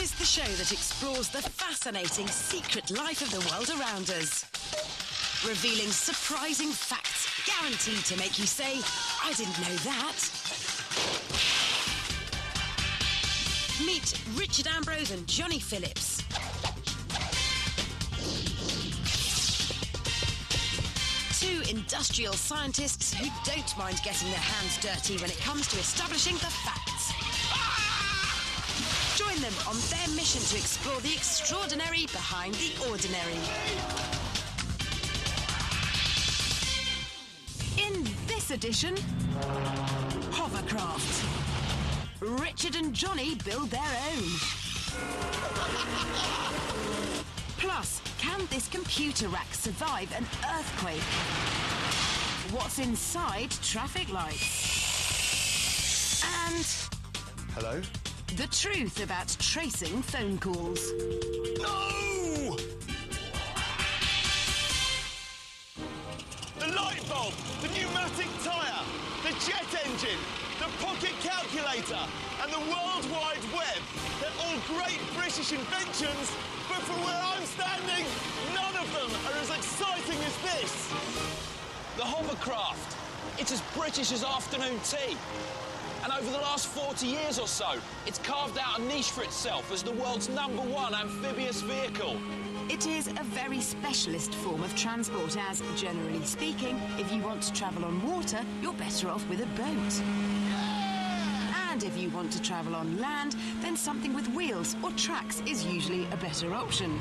is the show that explores the fascinating secret life of the world around us. Revealing surprising facts guaranteed to make you say, I didn't know that. Meet Richard Ambrose and Johnny Phillips. Two industrial scientists who don't mind getting their hands dirty when it comes to establishing the facts. Join them on their mission to explore the extraordinary behind the ordinary. In this edition, hovercraft. Richard and Johnny build their own. Plus, can this computer rack survive an earthquake? What's inside traffic lights? And... Hello? the truth about tracing phone calls. No! The light bulb, the pneumatic tyre, the jet engine, the pocket calculator, and the World Wide Web. They're all great British inventions, but from where I'm standing, none of them are as exciting as this. The hovercraft. It's as British as afternoon tea. And over the last 40 years or so, it's carved out a niche for itself as the world's #1 amphibious vehicle. It is a very specialist form of transport as, generally speaking, if you want to travel on water, you're better off with a boat. And if you want to travel on land, then something with wheels or tracks is usually a better option.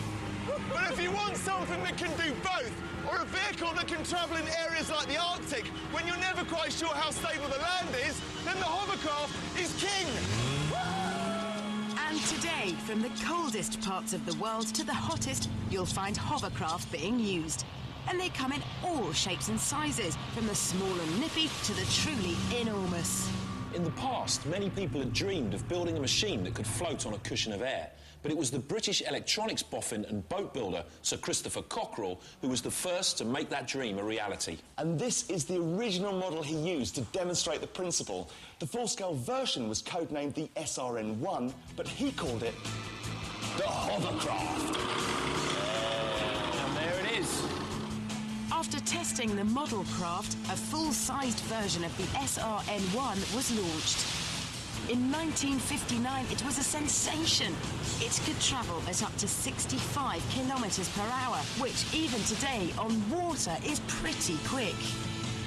But if you want something that can do both, or a vehicle that can travel in areas like the Arctic, when you're never quite sure how stable the land is, then the hovercraft is king! And today, from the coldest parts of the world to the hottest, you'll find hovercraft being used. And they come in all shapes and sizes, from the small and nippy to the truly enormous. In the past, many people had dreamed of building a machine that could float on a cushion of air. But it was the British electronics boffin and boat builder, Sir Christopher Cockerell, who was the first to make that dream a reality. And this is the original model he used to demonstrate the principle. The full-scale version was codenamed the SRN-1, but he called it the hovercraft. And there it is. After testing the model craft, a full-sized version of the SRN-1 was launched. In 1959, it was a sensation. It could travel at up to 65 kilometres per hour, which even today on water is pretty quick.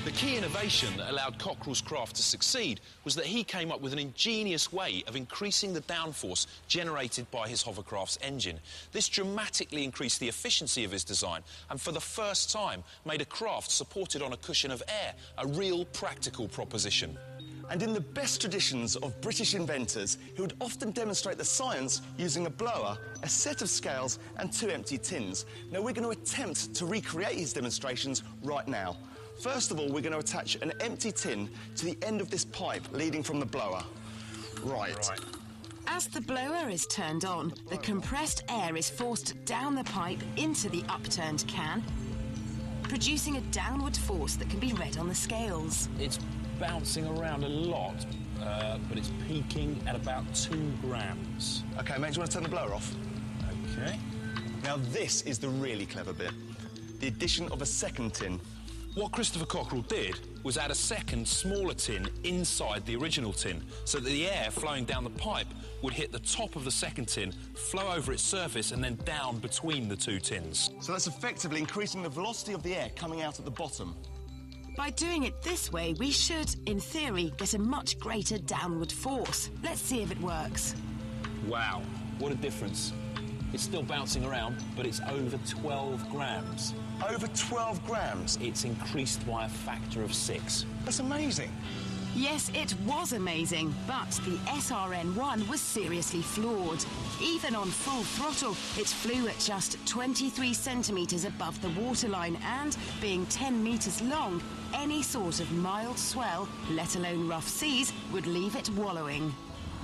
The key innovation that allowed Cockerell's craft to succeed was that he came up with an ingenious way of increasing the downforce generated by his hovercraft's engine. This dramatically increased the efficiency of his design and for the first time made a craft supported on a cushion of air a real practical proposition. And in the best traditions of British inventors, he would often demonstrate the science using a blower, a set of scales and 2 empty tins. Now we're going to attempt to recreate his demonstrations right now. First of all, we're going to attach an empty tin to the end of this pipe leading from the blower. Right. As the blower is turned on, the compressed air is forced down the pipe into the upturned can, producing a downward force that can be read on the scales. It's bouncing around a lot, but it's peaking at about 2 grams. OK, mate, do you want to turn the blower off? OK. Now, this is the really clever bit. The addition of a second tin. What Christopher Cockerell did was add a second, smaller tin inside the original tin, so that the air flowing down the pipe would hit the top of the second tin, flow over its surface, and then down between the 2 tins. So that's effectively increasing the velocity of the air coming out at the bottom. By doing it this way, we should, in theory, get a much greater downward force. Let's see if it works. Wow, what a difference. It's still bouncing around, but it's over 12 grams. Over 12 grams? It's increased by a factor of 6. That's amazing. Yes, it was amazing, but the SRN-1 was seriously flawed. Even on full throttle, it flew at just 23 centimetres above the waterline and, being 10 metres long, any sort of mild swell, let alone rough seas, would leave it wallowing.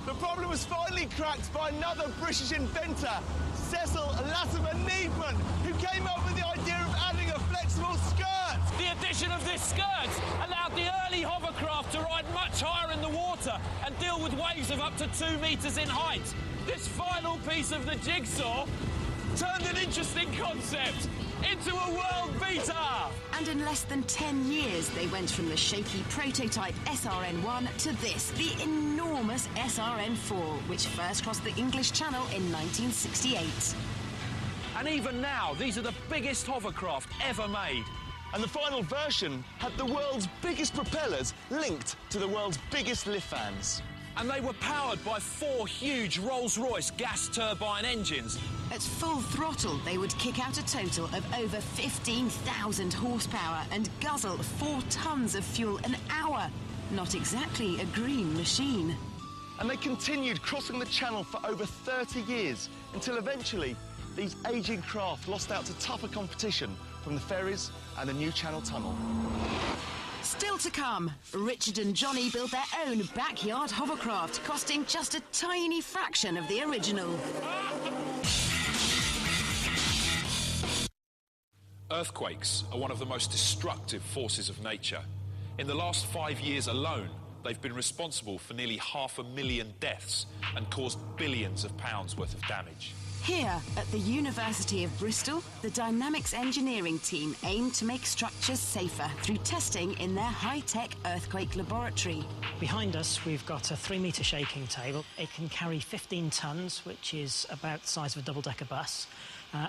The problem was finally cracked by another British inventor, Cecil Latimer-Needman, who came up with the idea of adding a flexible skirt. The addition of this skirt allowed the early hovercraft to ride much higher in the water and deal with waves of up to 2 metres in height. This final piece of the jigsaw turned an interesting concept into a world beater! And in less than 10 years, they went from the shaky prototype SRN1 to this, the enormous SRN4, which first crossed the English Channel in 1968. And even now, these are the biggest hovercraft ever made. And the final version had the world's biggest propellers linked to the world's biggest lift fans. And they were powered by 4 huge Rolls-Royce gas turbine engines. At full throttle, they would kick out a total of over 15,000 horsepower and guzzle 4 tons of fuel an hour. Not exactly a green machine. And they continued crossing the channel for over 30 years, until eventually these ageing craft lost out to tougher competition from the ferries and the new Channel Tunnel. Still to come, Richard and Johnny built their own backyard hovercraft, costing just a tiny fraction of the original. Earthquakes are one of the most destructive forces of nature. In the last 5 years alone, they've been responsible for nearly 500,000 deaths and caused billions of pounds worth of damage. Here, at the University of Bristol, the Dynamics Engineering team aim to make structures safer through testing in their high-tech earthquake laboratory. Behind us, we've got a 3-metre shaking table. It can carry 15 tonnes, which is about the size of a double-decker bus.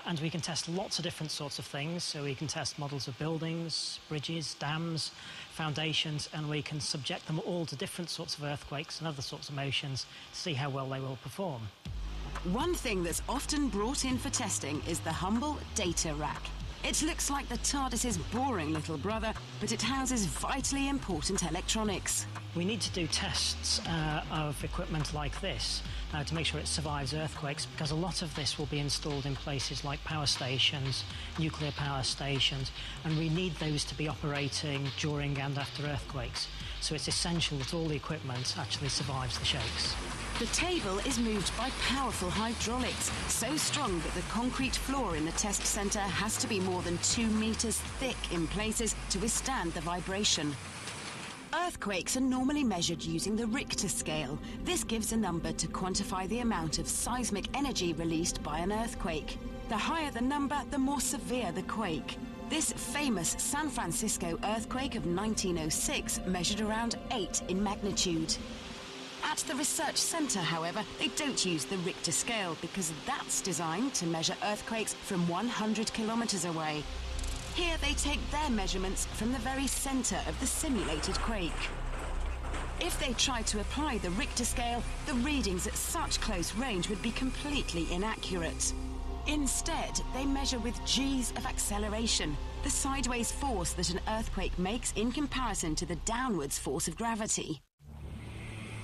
And we can test lots of different sorts of things. So we can test models of buildings, bridges, dams, foundations, and we can subject them all to different sorts of earthquakes and other sorts of motions to see how well they will perform. One thing that's often brought in for testing is the humble data rack. It looks like the TARDIS's boring little brother, but it houses vitally important electronics. We need to do tests of equipment like this to make sure it survives earthquakes, because a lot of this will be installed in places like power stations, nuclear power stations, and we need those to be operating during and after earthquakes. So it's essential that all the equipment actually survives the shakes. The table is moved by powerful hydraulics, so strong that the concrete floor in the test centre has to be more than 2 metres thick in places to withstand the vibration. Earthquakes are normally measured using the Richter scale. This gives a number to quantify the amount of seismic energy released by an earthquake. The higher the number, the more severe the quake. This famous San Francisco earthquake of 1906 measured around 8 in magnitude. At the research centre, however, they don't use the Richter scale because that's designed to measure earthquakes from 100 kilometres away. Here they take their measurements from the very centre of the simulated quake. If they tried to apply the Richter scale, the readings at such close range would be completely inaccurate. Instead, they measure with G's of acceleration, the sideways force that an earthquake makes in comparison to the downwards force of gravity.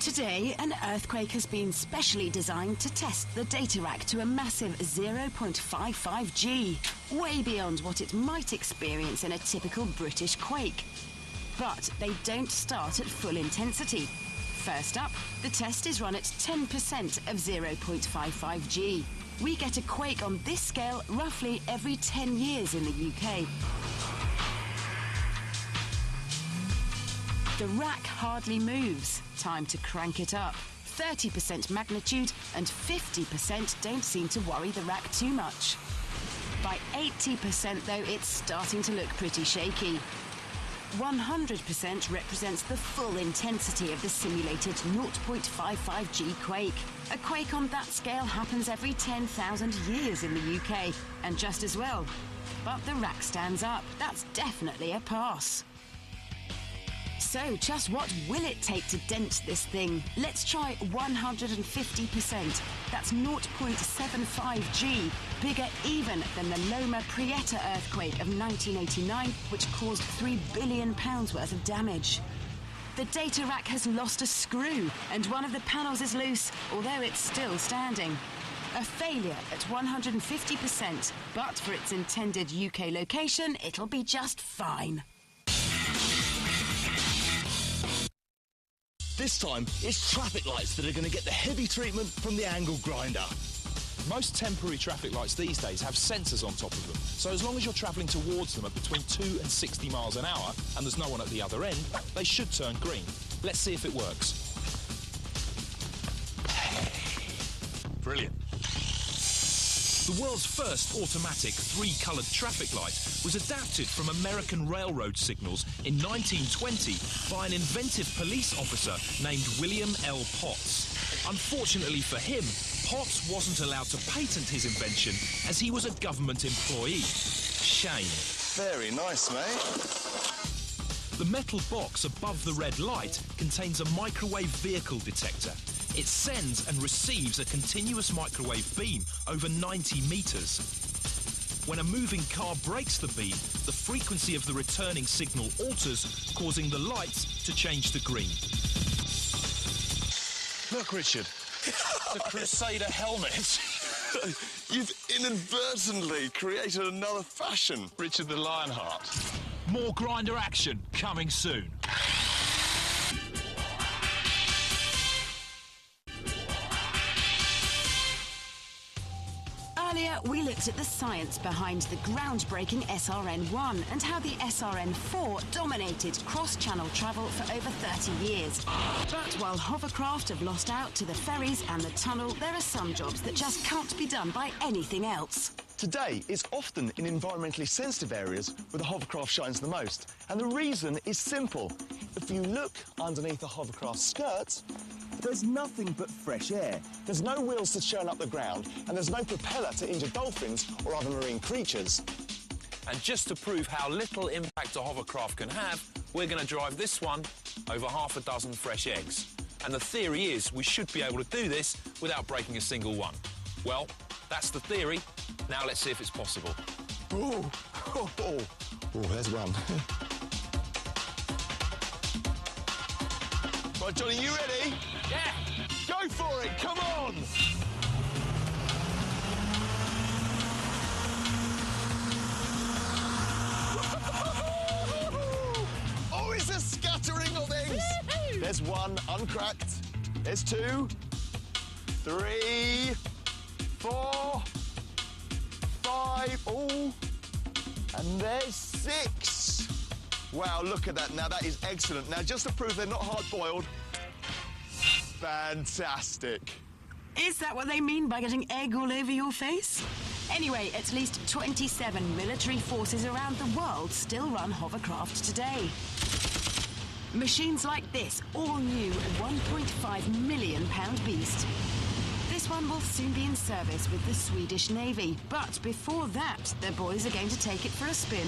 Today, an earthquake has been specially designed to test the data rack to a massive 0.55 G, way beyond what it might experience in a typical British quake. But they don't start at full intensity. First up, the test is run at 10% of 0.55 G. We get a quake on this scale roughly every 10 years in the UK. The rack hardly moves. Time to crank it up. 30% magnitude and 50% don't seem to worry the rack too much. By 80% though, it's starting to look pretty shaky. 100% represents the full intensity of the simulated 0.55 G quake. A quake on that scale happens every 10,000 years in the UK, and just as well. But the rack stands up. That's definitely a pass. So, just what will it take to dent this thing? Let's try 150%. That's 0.75 G, bigger even than the Loma Prieta earthquake of 1989, which caused £3 billion worth of damage. The data rack has lost a screw, and one of the panels is loose, although it's still standing. A failure at 150%, but for its intended UK location, it'll be just fine. This time, it's traffic lights that are going to get the heavy treatment from the angle grinder. Most temporary traffic lights these days have sensors on top of them, so as long as you're travelling towards them at between 2 and 60 miles an hour and there's no one at the other end, they should turn green. Let's see if it works. Brilliant. The world's first automatic three-coloured traffic light was adapted from American railroad signals in 1920 by an inventive police officer named William L. Potts. Unfortunately for him, Potts wasn't allowed to patent his invention as he was a government employee. Shame. Very nice, mate. The metal box above the red light contains a microwave vehicle detector. It sends and receives a continuous microwave beam over 90 metres. When a moving car breaks the beam, the frequency of the returning signal alters, causing the lights to change to green. Look, Richard, the Crusader helmet. You've inadvertently created another fashion. Richard the Lionheart. More Grinder action coming soon. Earlier, we looked at the science behind the groundbreaking SRN-1 and how the SRN-4 dominated cross-channel travel for over 30 years. But while hovercraft have lost out to the ferries and the tunnel, there are some jobs that just can't be done by anything else. Today, it's often in environmentally sensitive areas where the hovercraft shines the most. And the reason is simple. If you look underneath a hovercraft skirt, there's nothing but fresh air. There's no wheels to churn up the ground, and there's no propeller to injure dolphins or other marine creatures. And just to prove how little impact a hovercraft can have, we're going to drive this one over half a dozen fresh eggs. And the theory is we should be able to do this without breaking a single one. Well, that's the theory. Now let's see if it's possible. Oh, there's one. Right, Johnny, you ready? Yeah! Go for it, come on! Oh, it's a scattering of eggs! There's one, uncracked. There's two, 3, 4, 5, oh, and there's 6. Wow, look at that. Now, that is excellent. Now, just to prove they're not hard-boiled, fantastic. Is that what they mean by getting egg all over your face? Anyway, at least 27 military forces around the world still run hovercraft today. Machines like this all-new £1.5 million beast. This one will soon be in service with the Swedish Navy, but before that, their boys are going to take it for a spin.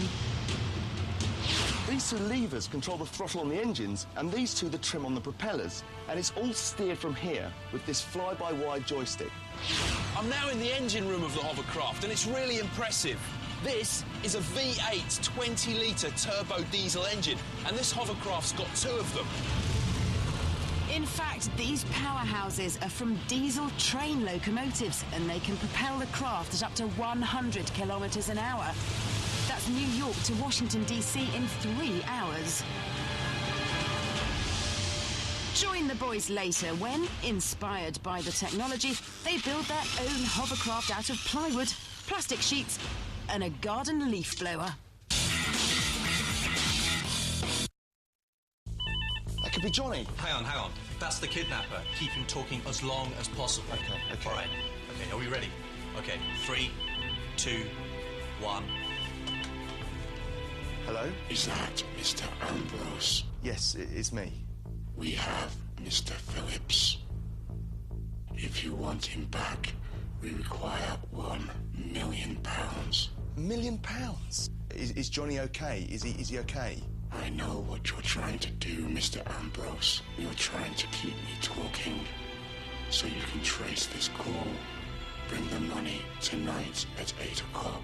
These two levers control the throttle on the engines, and these two the trim on the propellers. And it's all steered from here with this fly-by-wire joystick. I'm now in the engine room of the hovercraft, and it's really impressive. This is a V8 20-litre turbo diesel engine, and this hovercraft's got 2 of them. In fact, these powerhouses are from diesel train locomotives, and they can propel the craft at up to 100 kilometres an hour. That's New York to Washington, D.C. in 3 hours. Join the boys later when, inspired by the technology, they build their own hovercraft out of plywood, plastic sheets, and a garden leaf blower. That could be Johnny. Hang on. That's the kidnapper. Keep him talking as long as possible. Okay. All right. Okay, are we ready? Okay, 3, 2, 1. Hello? Is that Mr. Ambrose? Yes, it's me. We have Mr. Phillips. If you want him back, we require £1 million. £1 million? Is Johnny okay? Is he okay? I know what you're trying to do, Mr. Ambrose. You're trying to keep me talking so you can trace this call. Bring the money tonight at 8 o'clock.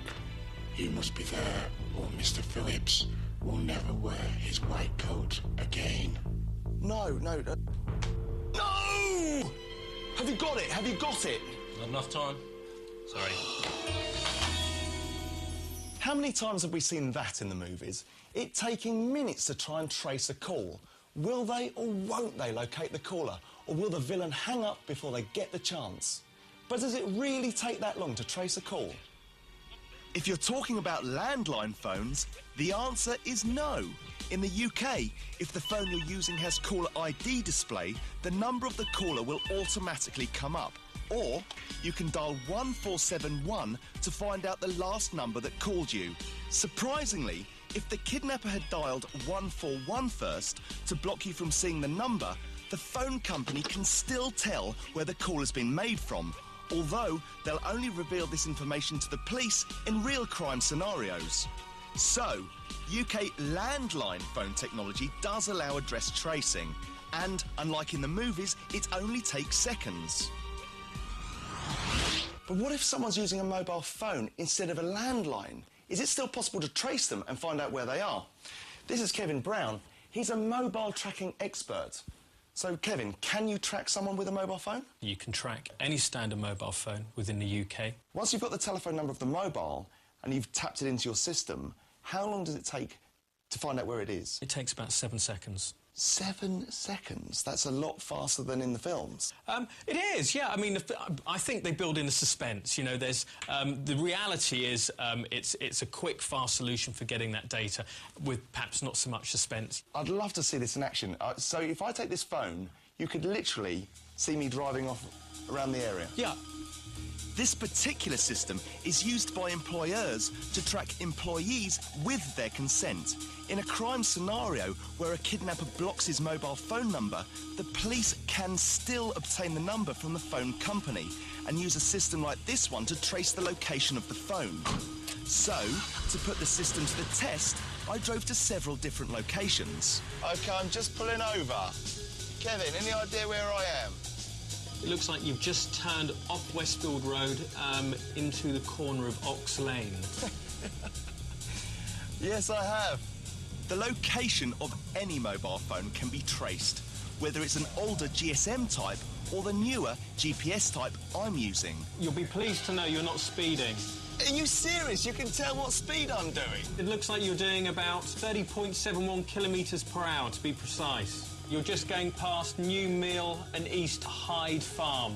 You must be there, or Mr. Phillips will never wear his white coat again. No! No! Have you got it? Not enough time. Sorry. How many times have we seen that in the movies? It taking minutes to try and trace a call. Will they or won't they locate the caller? Or will the villain hang up before they get the chance? But does it really take that long to trace a call? If you're talking about landline phones, the answer is no. In the UK, if the phone you're using has caller ID display, the number of the caller will automatically come up. Or you can dial 1471 to find out the last number that called you. Surprisingly, if the kidnapper had dialed 141 first to block you from seeing the number, the phone company can still tell where the call has been made from, although they'll only reveal this information to the police in real crime scenarios. So, UK landline phone technology does allow address tracing, and unlike in the movies, it only takes seconds. But what if someone's using a mobile phone instead of a landline? Is it still possible to trace them and find out where they are? This is Kevin Brown. He's a mobile tracking expert. So, Kevin, can you track someone with a mobile phone? You can track any standard mobile phone within the UK. Once you've got the telephone number of the mobile and you've tapped it into your system, how long does it take to find out where it is? It takes about 7 seconds. 7 seconds? That's a lot faster than in the films. It is, yeah. I mean, I think they build in the suspense. You know, there's the reality is it's a quick, fast solution for getting that data with perhaps not so much suspense. I'd love to see this in action. So if I take this phone, you could literally see me driving off around the area. Yeah. This particular system is used by employers to track employees with their consent. In a crime scenario where a kidnapper blocks his mobile phone number, the police can still obtain the number from the phone company and use a system like this one to trace the location of the phone. So, to put the system to the test, I drove to several different locations. OK, I'm just pulling over. Kevin, any idea where I am? It looks like you've just turned off Westfield Road into the corner of Ox Lane. Yes, I have. The location of any mobile phone can be traced, whether it's an older GSM type or the newer GPS type I'm using. You'll be pleased to know you're not speeding. Are you serious? You can tell what speed I'm doing. It looks like you're doing about 30.71 kilometres per hour, to be precise. You're just going past New Mill and East Hyde Farm.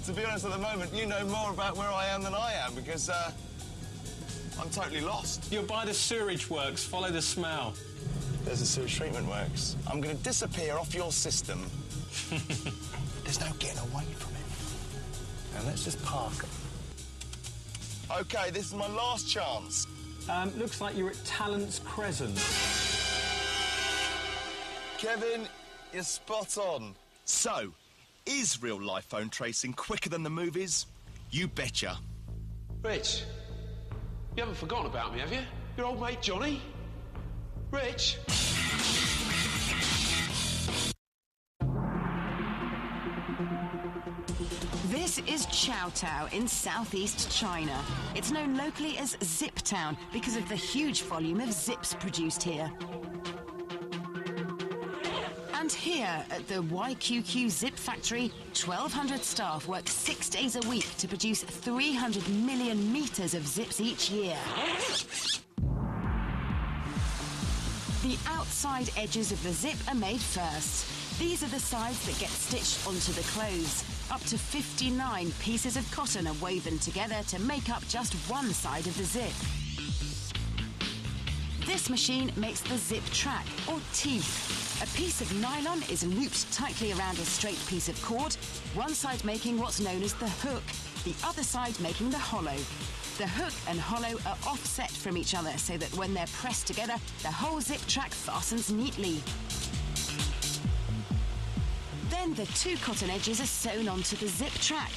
To be honest, at the moment, you know more about where I am than I am, because I'm totally lost. You're by the sewerage works. Follow the smell. There's the sewage treatment works. I'm going to disappear off your system. There's no getting away from it. Now, let's just park. OK, this is my last chance. Looks like you're at Talents Crescent. Kevin, you're spot on. So, is real-life phone tracing quicker than the movies? You betcha. Rich, you haven't forgotten about me, have you? Your old mate Johnny? Rich? This is Chowtow in southeast China. It's known locally as Zip Town because of the huge volume of zips produced here. And here at the YQQ Zip Factory, 1,200 staff work 6 days a week to produce 300 million metres of zips each year. The outside edges of the zip are made first. These are the sides that get stitched onto the clothes. Up to 59 pieces of cotton are woven together to make up just one side of the zip. This machine makes the zip track, or teeth. A piece of nylon is looped tightly around a straight piece of cord, one side making what's known as the hook, the other side making the hollow. The hook and hollow are offset from each other so that when they're pressed together, the whole zip track fastens neatly. Then the two cotton edges are sewn onto the zip track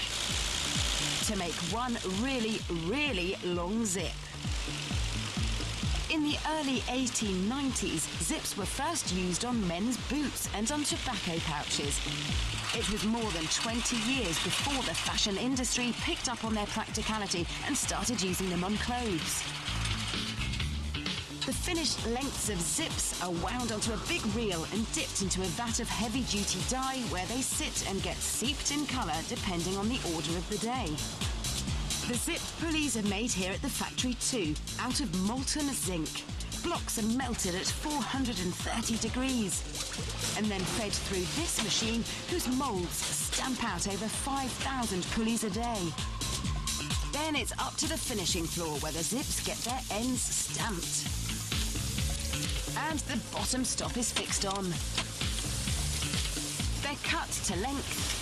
to make one really, really long zip. In the early 1890s, zips were first used on men's boots and on tobacco pouches. It was more than 20 years before the fashion industry picked up on their practicality and started using them on clothes. The finished lengths of zips are wound onto a big reel and dipped into a vat of heavy-duty dye where they sit and get seeped in colour depending on the order of the day. The zip pulleys are made here at the factory too, out of molten zinc. Blocks are melted at 430 degrees and then fed through this machine whose moulds stamp out over 5,000 pulleys a day. Then it's up to the finishing floor where the zips get their ends stamped. And the bottom stop is fixed on. They're cut to length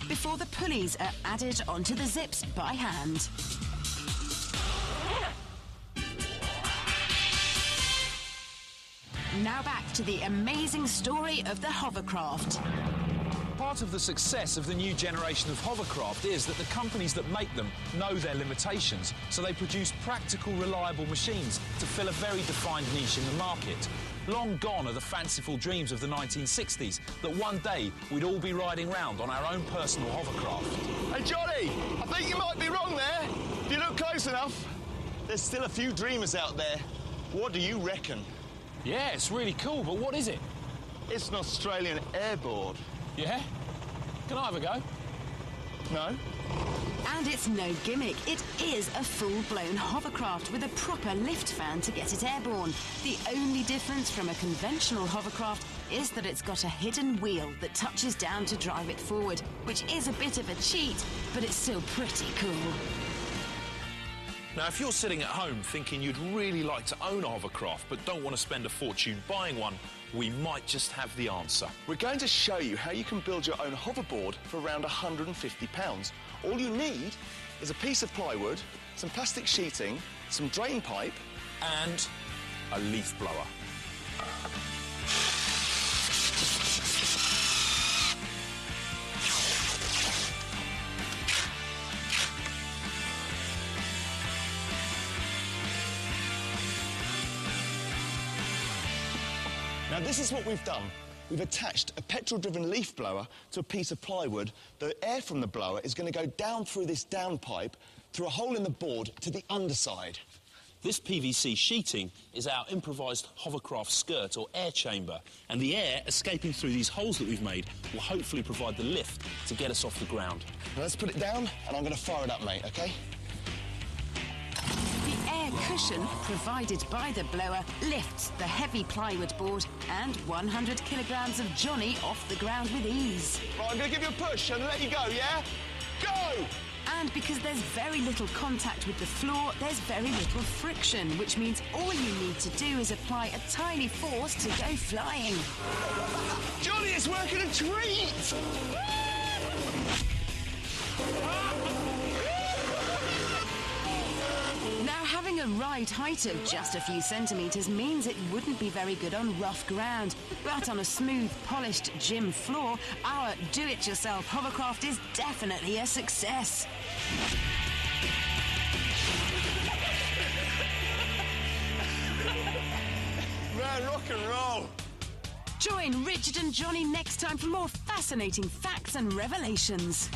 before the pulleys are added onto the zips by hand. Now back to the amazing story of the hovercraft. Part of the success of the new generation of hovercraft is that the companies that make them know their limitations, so they produce practical, reliable machines to fill a very defined niche in the market. Long gone are the fanciful dreams of the 1960s that one day we'd all be riding round on our own personal hovercraft. Hey, Johnny, I think you might be wrong there. If you look close enough, there's still a few dreamers out there. What do you reckon? Yeah, it's really cool, but what is it? It's an Australian airboard. Yeah? Can I have a go? No? And it's no gimmick. It is a full-blown hovercraft with a proper lift fan to get it airborne. The only difference from a conventional hovercraft is that it's got a hidden wheel that touches down to drive it forward, which is a bit of a cheat, but it's still pretty cool. Now, if you're sitting at home thinking you'd really like to own a hovercraft but don't want to spend a fortune buying one, we might just have the answer. We're going to show you how you can build your own hoverboard for around £150. All you need is a piece of plywood, some plastic sheeting, some drain pipe, and a leaf blower. Now, this is what we've done. We've attached a petrol-driven leaf blower to a piece of plywood. The air from the blower is going to go down through this downpipe, through a hole in the board, to the underside. This PVC sheeting is our improvised hovercraft skirt or air chamber, and the air escaping through these holes that we've made will hopefully provide the lift to get us off the ground. Now, let's put it down, and I'm going to fire it up, mate, OK? The air cushion provided by the blower lifts the heavy plywood board and 100 kilograms of Johnny off the ground with ease. Right, I'm going to give you a push and let you go, yeah? Go! And because there's very little contact with the floor, there's very little friction, which means all you need to do is apply a tiny force to go flying. Johnny, it's working a treat! Now, having a ride height of just a few centimetres means it wouldn't be very good on rough ground. But on a smooth, polished gym floor, our do-it-yourself hovercraft is definitely a success. Man, rock and roll! Join Richard and Johnny next time for more fascinating facts and revelations.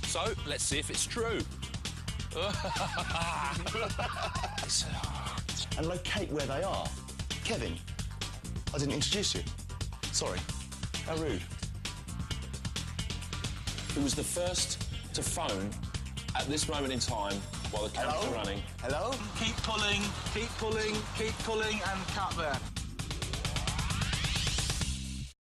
So, let's see if it's true. And locate where they are. Kevin, I didn't introduce you. Sorry. How rude. Who was the first to phone at this moment in time while the cameras are running? Hello? Keep pulling, and cut there.